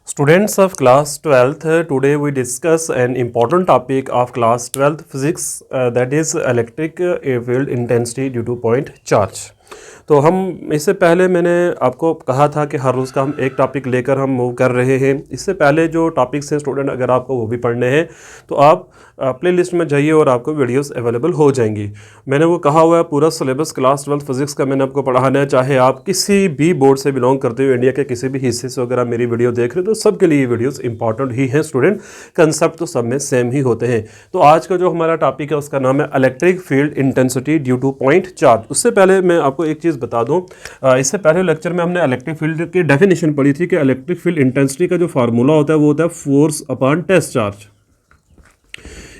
Students of class 12th, today we discuss an important topic of class 12th physics, that is electric field intensity due to point charge. तो हम इससे पहले मैंने आपको कहा था कि हर रोज़ का हम एक टॉपिक लेकर हम मूव कर रहे हैं। इससे पहले जो टॉपिक्स हैं स्टूडेंट, अगर आपको वो भी पढ़ने हैं तो आप प्ले लिस्ट में जाइए और आपको वीडियोस अवेलेबल हो जाएंगी। मैंने वो कहा हुआ है पूरा सिलेबस क्लास 12 फिजिक्स का मैंने आपको पढ़ाना है, चाहे आप किसी भी बोर्ड से बिलोंग करते हो, इंडिया के किसी भी हिस्से से अगर आप मेरी वीडियो देख रहे हो तो सबके लिए ये वीडियोस इंपॉर्टेंट ही हैं स्टूडेंट। कंसेप्ट तो सब में सेम ही होते हैं। तो आज का जो हमारा टॉपिक है उसका नाम है electric field intensity due to point charge. उससे पहले मैं आपको एक चीज़ बता दूं, इससे पहले लेक्चर में हमने इलेक्ट्रिक फील्ड की डेफिनेशन पढ़ी थी कि इलेक्ट्रिक फील्ड इंटेंसिटी का जो फार्मूला होता है वो होता है फोर्स अपॉन टेस्ट चार्ज।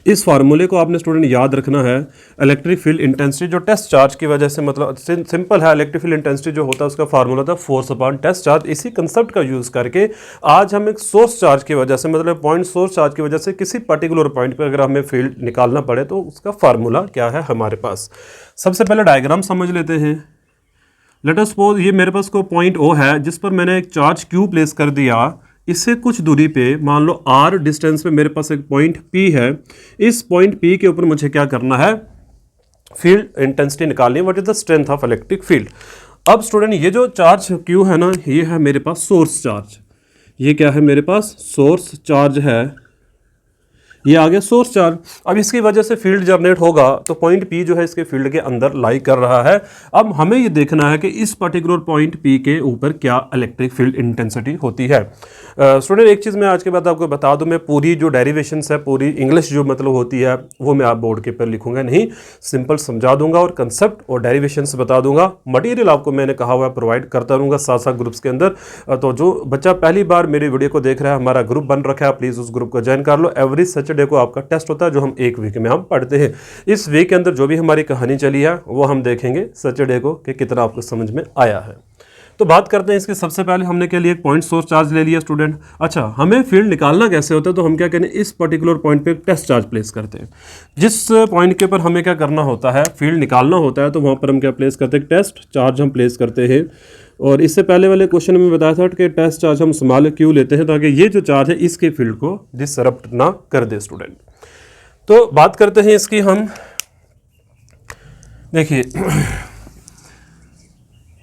इस फार्मूले को आपने स्टूडेंट याद रखना है। इलेक्ट्रिक फील्ड इंटेंसिटी जो टेस्ट चार्ज की वजह से, मतलब सिंपल है, इलेक्ट्रिक फील्ड इंटेंसिटी जो होता है उसका फार्मूला था फोर्स अपॉन टेस्ट चार्ज। इसी कंसेप्ट का यूज़ करके आज हम एक सोर्स चार्ज की वजह से, मतलब पॉइंट सोर्स चार्ज की वजह से किसी पर्टिकुलर पॉइंट पर अगर हमें फील्ड निकालना पड़े तो उसका फार्मूला क्या है हमारे पास। सबसे पहले डायग्राम समझ लेते हैं। लेट अस सपोज ये मेरे पास को पॉइंट ओ है जिस पर मैंने एक चार्ज क्यू प्लेस कर दिया। इससे कुछ दूरी पे, मान लो आर डिस्टेंस पे मेरे पास एक पॉइंट पी है। इस पॉइंट पी के ऊपर मुझे क्या करना है, फील्ड इंटेंसिटी निकालनी है। What is the strength of electric field. अब स्टूडेंट ये जो चार्ज क्यू है ना, ये है मेरे पास सोर्स चार्ज। ये क्या है मेरे पास, सोर्स चार्ज है। ये आ गया सोर्स चार्ज। अब इसकी वजह से फील्ड जनरेट होगा तो पॉइंट पी जो है इसके फील्ड के अंदर लाई कर रहा है। अब हमें ये देखना है कि इस पर्टिकुलर पॉइंट पी के ऊपर क्या इलेक्ट्रिक फील्ड इंटेंसिटी होती है। स्टूडेंट एक चीज़ मैं आज के बाद आपको बता दूं, मैं पूरी जो डेरिवेशंस है, पूरी इंग्लिश जो मतलब होती है वो मैं आप बोर्ड के ऊपर लिखूंगा नहीं, सिंपल समझा दूंगा और कंसेप्ट और डेरिवेशंस बता दूंगा। मटीरियल आपको मैंने कहा हुआ प्रोवाइड करता रहूँगा साथ साथ ग्रुप्स के अंदर। तो जो बच्चा पहली बार मेरी वीडियो को देख रहा है, हमारा ग्रुप बन रखा है, प्लीज़ उस ग्रुप को ज्वाइन कर लो। एवरी सैटरडे को आपका टेस्ट होता है जो हम एक वीक में हम पढ़ते हैं। इस वीक के अंदर जो भी हमारी कहानी चली है वो हम देखेंगे सैटरडे को कि कितना आपको समझ में आया है। तो बात करते हैं इसकी। सबसे पहले हमने क्या लिया, एक पॉइंट सोर्स चार्ज ले लिया स्टूडेंट। अच्छा, हमें फील्ड निकालना कैसे होता है, तो हम क्या करें, इस पर्टिकुलर पॉइंट पे टेस्ट चार्ज प्लेस करते हैं। जिस पॉइंट के ऊपर हमें क्या करना होता है, फील्ड निकालना होता है, तो वहाँ पर हम क्या प्लेस करते हैं, टेस्ट चार्ज हम प्लेस करते हैं। और इससे पहले वाले क्वेश्चन में बताया था कि टेस्ट चार्ज हम स्मॉल क्यू लेते हैं ताकि ये जो चार्ज है इसके फील्ड को डिसरप्ट ना कर दे स्टूडेंट। तो बात करते हैं इसकी हम। देखिए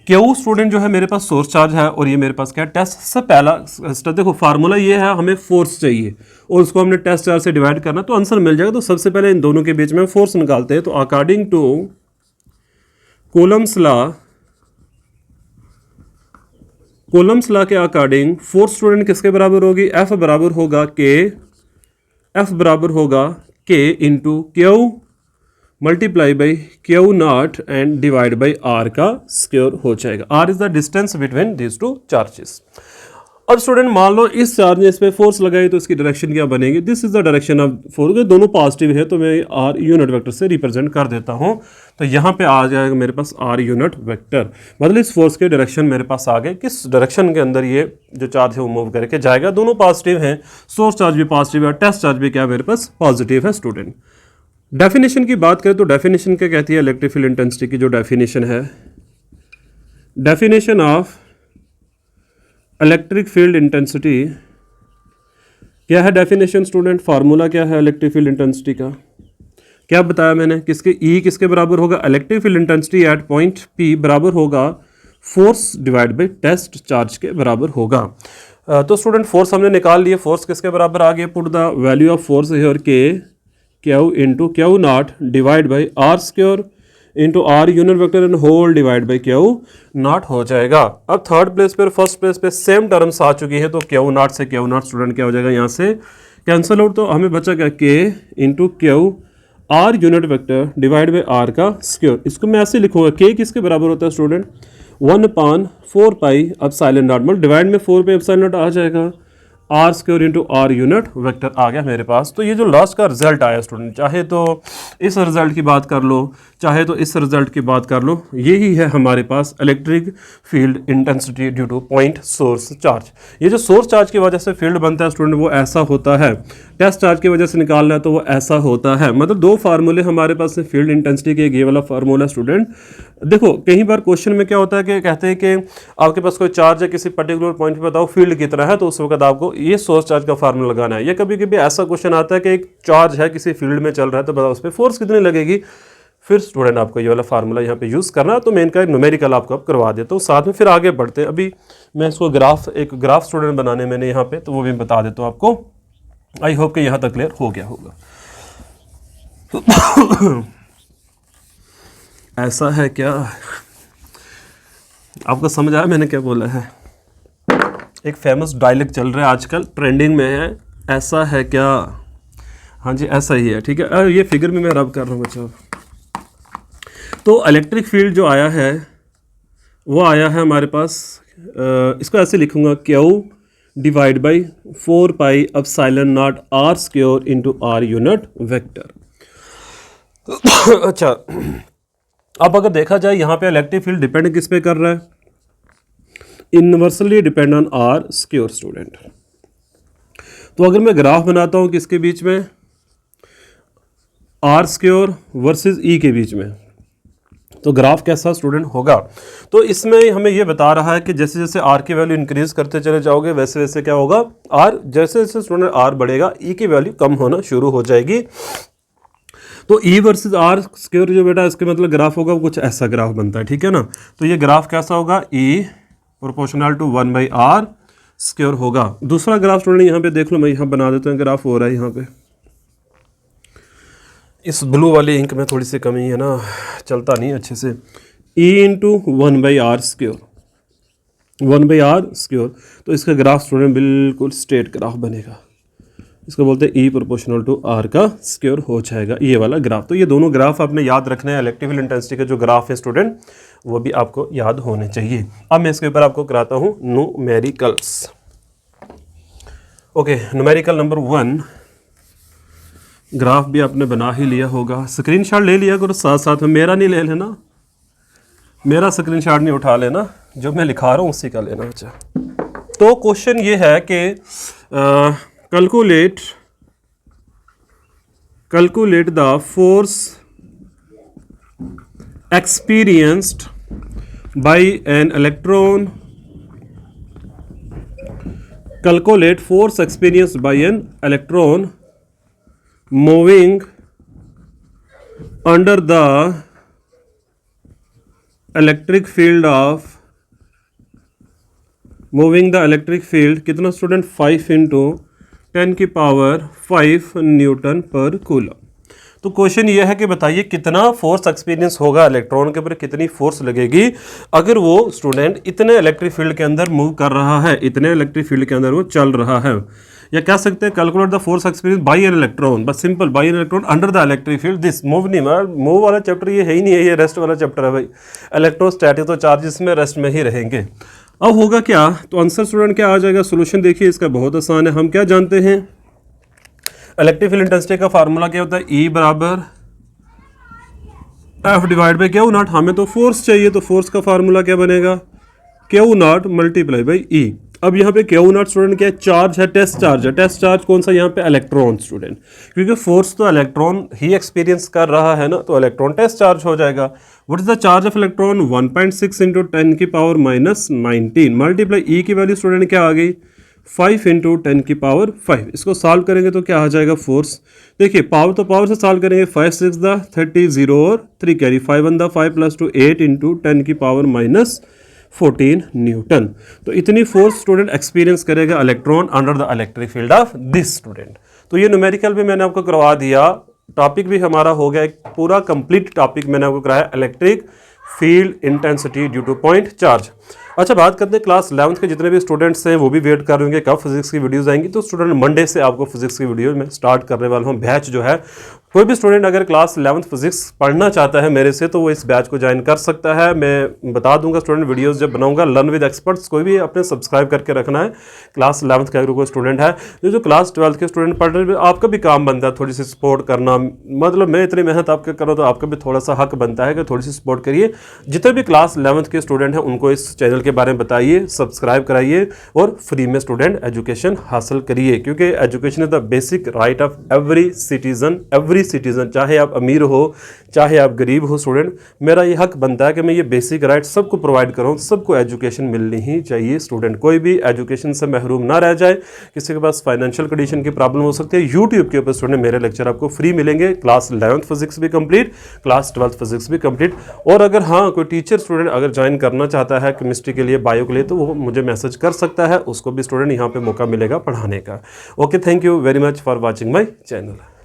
क्यू स्टूडेंट जो है मेरे पास सोर्स चार्ज है और ये मेरे पास क्या है, टेस्ट। से पहला स्टेप देखो, फार्मूला ये है, हमें फोर्स चाहिए और उसको हमने टेस्ट चार्ज से डिवाइड करना तो आंसर मिल जाएगा। तो सबसे पहले इन दोनों के बीच में फोर्स निकालते हैं। तो अकॉर्डिंग टू कूलम्स लॉ के अकॉर्डिंग फोर्स स्टूडेंट किसके बराबर होगी, एफ बराबर होगा के, एफ बराबर होगा के into Q multiply by Q naught and divide by R का स्क्वायर हो जाएगा। R is the distance between this two charges. अब स्टूडेंट मान लो इस चार्ज ने इस पर फोर्स लगाई तो इसकी डायरेक्शन क्या बनेगी, this is the direction of force. दोनों पॉजिटिव है तो मैं आर यूनिट वेक्टर से रिप्रेजेंट कर देता हूं। तो यहाँ पे आ जाएगा मेरे पास आर यूनिट वेक्टर, मतलब इस फोर्स के डायरेक्शन मेरे पास आ गए, किस डायरेक्शन के अंदर ये जो चार्ज है वो मूव करके जाएगा। दोनों पॉजिटिव हैं, सोर्स चार्ज भी पॉजिटिव है, टेस्ट चार्ज भी क्या है मेरे पास पॉजिटिव है स्टूडेंट। डेफिनेशन की बात करें तो डेफिनेशन क्या कहती है, इलेक्ट्रिक फील्ड इंटेंसिटी की जो डेफिनेशन है, definition of electric field intensity क्या है डेफिनेशन स्टूडेंट, फार्मूला क्या है इलेक्ट्रिक फील्ड इंटेंसिटी का, क्या बताया मैंने, किसके ई किसके बराबर होगा, electric field intensity at point P बराबर होगा force divide by test charge के बराबर होगा। तो स्टूडेंट फोर्स हमने निकाल लिए, फोर्स किसके बराबर आ गया, put the value of force here K Q into Q naught divide by R square into R unit vector and whole divide by Q naught हो जाएगा। अब थर्ड प्लेस पर, फर्स्ट प्लेस पे सेम टर्म्स आ चुकी है तो Q naught से क्यू नॉट स्टूडेंट क्या हो जाएगा, यहाँ से कैंसिल आउट। तो हमें बचा क्या, K into Q R unit vector divide by R का स्क्वायर। इसको मैं ऐसे लिखूंगा, के किसके बराबर होता है स्टूडेंट, 1/4 पाई एप्सिलॉन नॉट, मतलब डिवाइड में 4 पे एप्सिलॉन नॉट आ जाएगा। R square into R unit vector आ गया मेरे पास। तो ये जो लास्ट का रिजल्ट आया स्टूडेंट, चाहे तो इस रिजल्ट की बात कर लो, चाहे तो इस रिजल्ट की बात कर लो, यही है हमारे पास electric field intensity due to point source charge. ये जो सोर्स चार्ज की वजह से फील्ड बनता है स्टूडेंट वो ऐसा होता है, टेस्ट चार्ज की वजह से निकालना है तो वो ऐसा होता है। मतलब दो फार्मूले हमारे पास है फील्ड इंटेंसिटी के, ये वाला फार्मूला स्टूडेंट। देखो कई बार क्वेश्चन में क्या होता है कि कहते हैं कि आपके पास कोई चार्ज है किसी पर्टिकुलर पॉइंट पे, बताओ फील्ड कितना है, तो उस वक्त आपको ये सोर्स चार्ज का फार्मूला लगाना है। या कभी कभी ऐसा क्वेश्चन आता है कि एक चार्ज है किसी फील्ड में चल रहा है, तो बताओ उस पर फोर्स कितनी लगेगी, फिर स्टूडेंट आपको ये वाला फार्मूला यहाँ पे यूज़ करना है। तो मैं इनका न्यूमेरिकल आपको अब करवा देता हूँ, साथ में फिर आगे बढ़ते हैं। अभी मैं इसको एक ग्राफ स्टूडेंट बनाने मैंने यहाँ पे, तो वो भी बता देता हूँ आपको। आई होप कि यहाँ तक क्लियर हो गया होगा। ऐसा है क्या, आपको समझ आया मैंने क्या बोला है? एक फेमस डायलॉग चल रहा है आजकल, ट्रेंडिंग में है, ऐसा है क्या? हाँ जी ऐसा ही है, ठीक है। ये फिगर में मैं रब कर रहा हूँ बच्चों। तो इलेक्ट्रिक फील्ड जो आया है वो आया है हमारे पास, इसको ऐसे लिखूंगा, Q divide by 4 pi epsilon naught R square into R unit vector. अच्छा, अब अगर देखा जाए यहाँ पे इलेक्ट्रिक फील्ड डिपेंड किस पे कर रहा है? Inversely depend on R square student. तो अगर मैं ग्राफ बनाता हूँ किसके बीच में, आर स्क्वायर वर्सेस ई के बीच में, तो ग्राफ कैसा स्टूडेंट होगा? तो इसमें हमें ये बता रहा है कि जैसे जैसे आर की वैल्यू इंक्रीज करते चले जाओगे वैसे वैसे क्या होगा, आर जैसे जैसे स्टूडेंट आर बढ़ेगा ई की वैल्यू कम होना शुरू हो जाएगी। तो ई वर्सेस आर स्क्वायर जो बेटा इसके मतलब ग्राफ होगा वो कुछ ऐसा ग्राफ बनता है, ठीक है ना। तो ये ग्राफ कैसा होगा, E proportional to 1 by R square होगा। दूसरा ग्राफ स्टूडेंट यहाँ पे देख लो, मैं यहाँ बना देता हूँ, ग्राफ हो रहा है यहाँ पे। इस ब्लू वाली इंक में थोड़ी सी कमी है ना, चलता नहीं अच्छे से। E into 1 by R square, 1 by R square, तो इसका ग्राफ स्टूडेंट बिल्कुल स्ट्रेट ग्राफ बनेगा। इसको बोलते हैं ई प्रोपोर्शनल टू आर का स्क्वायर हो जाएगा, ये वाला ग्राफ। तो ये दोनों ग्राफ आपने याद रखना है। इलेक्ट्रिक फील्ड इंटेंसिटी के जो ग्राफ है स्टूडेंट वो भी आपको याद होने चाहिए। अब मैं इसके ऊपर आपको कराता हूँ numericals. Okay, numerical number 1, graph भी आपने बना ही लिया होगा, स्क्रीनशॉट ले लिया करो साथ साथ में, मेरा नहीं ले लेना, मेरा स्क्रीनशॉट नहीं उठा लेना, जो मैं लिखा रहा हूँ उसी का लेना। अच्छा, तो क्वेश्चन ये है कि calculate the force experienced by an electron. Calculate force experienced by an electron moving under the electric field of कितना स्टूडेंट 5 इंटू 10 की पावर 5 न्यूटन पर कूलम। तो क्वेश्चन ये है कि बताइए कितना फोर्स एक्सपीरियंस होगा, इलेक्ट्रॉन के ऊपर कितनी फोर्स लगेगी अगर वो स्टूडेंट इतने इलेक्ट्रिक फील्ड के अंदर मूव कर रहा है, इतने इलेक्ट्रिक फील्ड के अंदर वो चल रहा है। या कह सकते हैं calculate the force experience by an electron, बस simple, by an electron under the electric field this move नहीं, मूव वाला चैप्टर ये है ही नहीं है, ये रेस्ट वाला चैप्टर है भाई। इलेक्ट्रोस्टैटिक तो चार्जेस में रेस्ट में ही रहेंगे। अब होगा क्या, तो आंसर स्टूडेंट क्या आ जाएगा, सोल्यूशन देखिए इसका बहुत आसान है। हम क्या जानते हैं, इलेक्ट्रिक फील्ड इंटेंसिटी का फार्मूला क्या होता है, ई बराबर F divide by Q not. हमें तो फोर्स चाहिए, तो फोर्स का फार्मूला क्या बनेगा, Q not multiply by E. अब यहाँ पे क्यू नॉट स्टूडेंट क्या है, चार्ज है, टेस्ट चार्ज है। टेस्ट चार्ज कौन सा, यहाँ पे इलेक्ट्रॉन स्टूडेंट, क्योंकि फोर्स तो इलेक्ट्रॉन ही एक्सपीरियंस कर रहा है ना, तो इलेक्ट्रॉन टेस्ट चार्ज हो जाएगा। What is the charge of electron, 1.6 into 10 की पावर माइनस 19 मल्टीप्लाई ई की वैल्यू स्टूडेंट क्या आ गई, 5 इंटू 10 की पावर 5। इसको सॉल्व करेंगे तो क्या आ जाएगा फोर्स, देखिए पावर तो पावर से सॉल्व करेंगे, 5 6 द 30 0 और 3 कैरी 5 1 द 5 प्लस 2 8 इंटू 10 की पावर माइनस 14 न्यूटन। तो इतनी फोर्स स्टूडेंट एक्सपीरियंस करेगा electron under the electric field of this student. तो ये न्यूमेरिकल भी मैंने आपको करवा दिया, टॉपिक भी हमारा हो गया, एक पूरा कंप्लीट टॉपिक मैंने आपको कराया electric field intensity due to point charge. अच्छा, बात करते हैं क्लास 11th के जितने भी स्टूडेंट्स हैं वो भी वेट कर रहे होंगे कब फिजिक्स की वीडियोस आएंगी। तो स्टूडेंट मंडे से आपको फिजिक्स की वीडियो में स्टार्ट करने वाला हूँ। बैच जो है, कोई भी स्टूडेंट अगर क्लास 11th फिजिक्स पढ़ना चाहता है मेरे से तो वो इस बैच को ज्वाइन कर सकता है। मैं बता दूंगा स्टूडेंट वीडियोस जब बनाऊंगा। लर्न विद एक्सपर्ट्स कोई भी अपने सब्सक्राइब करके रखना है। क्लास 11th का अगर कोई स्टूडेंट है, जो क्लास 12th के स्टूडेंट पढ़ रहे हैं, आपका भी काम बनता है थोड़ी सी सपोर्ट करना। मतलब मैं इतनी मेहनत आपके करो तो आपका भी थोड़ा सा हक बनता है कि थोड़ी सी सपोर्ट करिए। जितने भी क्लास 11th के स्टूडेंट हैं उनको इस चैनल के बारे में बताइए, सब्सक्राइब कराइए और फ्री में स्टूडेंट एजुकेशन हासिल करिए, क्योंकि education is the basic right of every citizen. चाहे आप अमीर हो चाहे आप गरीब हो स्टूडेंट, मेरा ये हक बनता है कि मैं ये बेसिक राइट सबको प्रोवाइड करूँ। सबको एजुकेशन मिलनी ही चाहिए स्टूडेंट, कोई भी एजुकेशन से महरूम ना रह जाए। किसी के पास फाइनेंशियल कंडीशन की प्रॉब्लम हो सकती है, यूट्यूब के ऊपर स्टूडेंट मेरे लेक्चर आपको फ्री मिलेंगे। क्लास 11th फिजिक्स भी कंप्लीट, क्लास 12th फिजिक्स भी कंप्लीट। और अगर हाँ कोई टीचर स्टूडेंट अगर ज्वाइन करना चाहता है केमिस्ट्री के लिए, बायो के लिए, तो वो मुझे मैसेज कर सकता है, उसको भी स्टूडेंट यहाँ पे मौका मिलेगा पढ़ाने का। Okay, thank you very much for watching my channel.